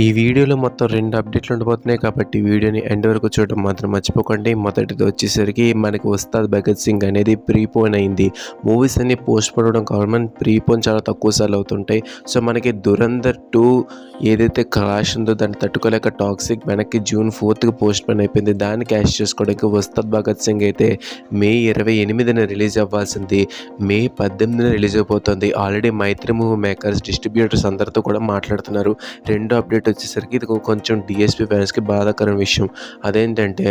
ఈ వీడియోలో మొత్తం 2 అప్డేట్లు ఉండబోతున్నాయి కాబట్టి వీడియోని ఎండ్ వరకు చూడడం మాత్రం మర్చిపోకండి. మొదటిది వచ్చేసరికి మనకి ఉస్తాద్ భగత్ సింగ్ అనేది ప్రీపోన్ అయింది. మూవీస్ అన్ని పోస్ట్ పోన్ అవ్వడం కామన్, ప్రీపోన్ చాలా తక్కువ సార్లు అవుతుంటాయి. సో మనకి దురంధర్ 2 ఏదైతే క్రాష్ ఉందో దాన్ని తట్టుకోలేక టాక్సిక్ వెనక్కి జూన్ 4th పోస్ట్ పోన్ అయిపోయింది. దాన్ని క్యాష్ చేసుకోవడానికి ఉస్తాద్ భగత్ సింగ్ అయితే మే 28న రిలీజ్ అవ్వాల్సింది మే 18న రిలీజ్ అయిపోతుంది. ఆల్రెడీ మైత్రి మూవీ మేకర్స్ డిస్ట్రిబ్యూటర్స్ అందరితో కూడా మాట్లాడుతున్నారు. రెండో అప్డేట్ వచ్చేసరికి ఇది కొంచెం డిఎస్పి ఫ్యాన్స్కి బాధాకరమైన విషయం. అదేంటంటే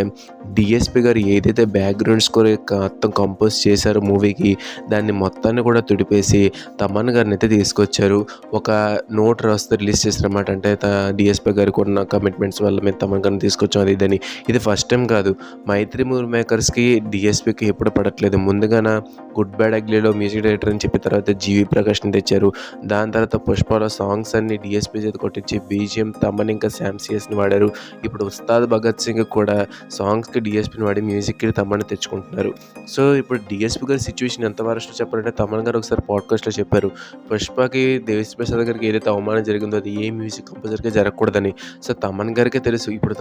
డిఎస్పి గారు ఏదైతే బ్యాక్గ్రౌండ్ స్కోర్ మొత్తం కంపోజ్ చేశారో మూవీకి, దాన్ని మొత్తాన్ని కూడా తుడిపేసి తమన్ గారిని అయితే తీసుకొచ్చారు. ఒక నోట్ రాస్తూ రిలీజ్ చేశారన్నమాట. అంటే డిఎస్పి గారికి ఉన్న కమిట్మెంట్స్ వల్ల మేము తమన్ గారిని తీసుకొచ్చాం అది ఇదని. ఇది ఫస్ట్ టైం కాదు, మైత్రి మూవీ మేకర్స్కి డిఎస్పికి ఎప్పుడు పడట్లేదు. ముందుగాన గుడ్ బ్యాడ్ అగ్లీలో మ్యూజిక్ డైరెక్టర్ అని చెప్పి తర్వాత జీవి ప్రకాష్ని తెచ్చారు. దాని తర్వాత పుష్పలో సాంగ్స్ అన్ని డిఎస్పి చేతి కొట్టించి బీజిఎం తమన్ ఇంకా శామ్సియస్ని వాడారు. ఇప్పుడు ఉస్తాద్ భగత్ సింగ్ కూడా సాంగ్స్కి డిఎస్పిని వాడి మ్యూజిక్కి తమన్ తెచ్చుకుంటున్నారు. సో ఇప్పుడు డిఎస్పి గారి సిచ్యువేషన్ ఎంత వరస్ట్ చెప్పారంటే, తమన్ గారు ఒకసారి పాడ్కాస్ట్లో చెప్పారు, పుష్పకి దేవిశ్రీ ప్రసాద్ గారికి ఏదైతే అవమానం జరిగిందో అది ఏ మ్యూజిక్ కంపోజర్కి జరగకూడదని. సో తమన్ గారికే తెలుసు ఇప్పుడు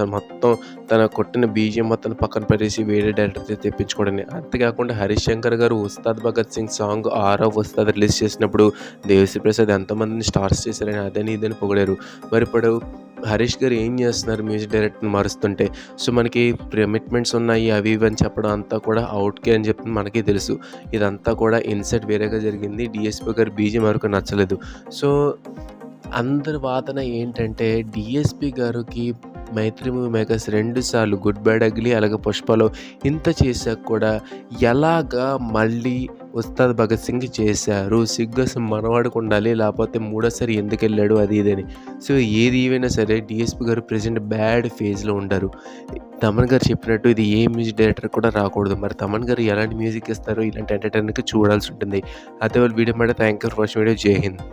తన కొట్టిన బీజిఎం మొత్తం పక్కన పెట్టేసి వేరే డైరెక్టర్ తెప్పించుకోవడని. అంతేకాకుండా హరీష్ శంకర్ గారు ఉస్తాద్ భగత్ సింగ్ సాంగ్ ఆరవ్ ఉస్తాద్ రిలీజ్ చేసినప్పుడు దేవిశ్రీ ప్రసాద్ ఎంతోమందిని స్టార్స్ చేశారని అదని ఇదని పొగిడారు. మరి ఇప్పుడు హరీష్ గారు ఏం చేస్తున్నారు మ్యూజిక్ డైరెక్టర్ని మారుస్తుంటే? సో మనకి కమిట్మెంట్స్ ఉన్నాయి అవి ఇవి అని చెప్పడం అంతా కూడా అవుట్కే అని చెప్పి మనకి తెలుసు. ఇదంతా కూడా ఇన్సెట్ వేరేగా జరిగింది. డిఎస్పి గారు బీజిఎం వరకు నచ్చలేదు. సో అందరి వాదన ఏంటంటే డిఎస్పి గారికి మైత్రి మూవీ మేకర్స్ 2 సార్లు గుడ్ బ్యాడ్ అగ్లీ అలాగే పుష్పలో ఇంత చేశాక కూడా ఎలాగా మళ్ళీ ఉస్తాద్ భగత్ సింగ్ చేశారు? సిగ్గు మనవాడికి ఉండాలి, లేకపోతే మూడోసారి ఎందుకు వెళ్ళాడు అది ఇదని. సో ఏది ఏమైనా సరే డిఎస్పి గారు ప్రజెంట్ బ్యాడ్ ఫేజ్లో ఉండరు. తమన్ గారు చెప్పినట్టు ఇది ఏ మ్యూజిక్ డైరెక్టర్ కూడా రాకూడదు. మరి తమన్ గారు ఎలాంటి మ్యూజిక్ ఇస్తారో ఇలాంటి ఎంటర్టైన్మెంట్కి చూడాల్సి ఉంటుంది. అదే వాళ్ళు వీడియో మాట thank you for watching video. జై హింద్.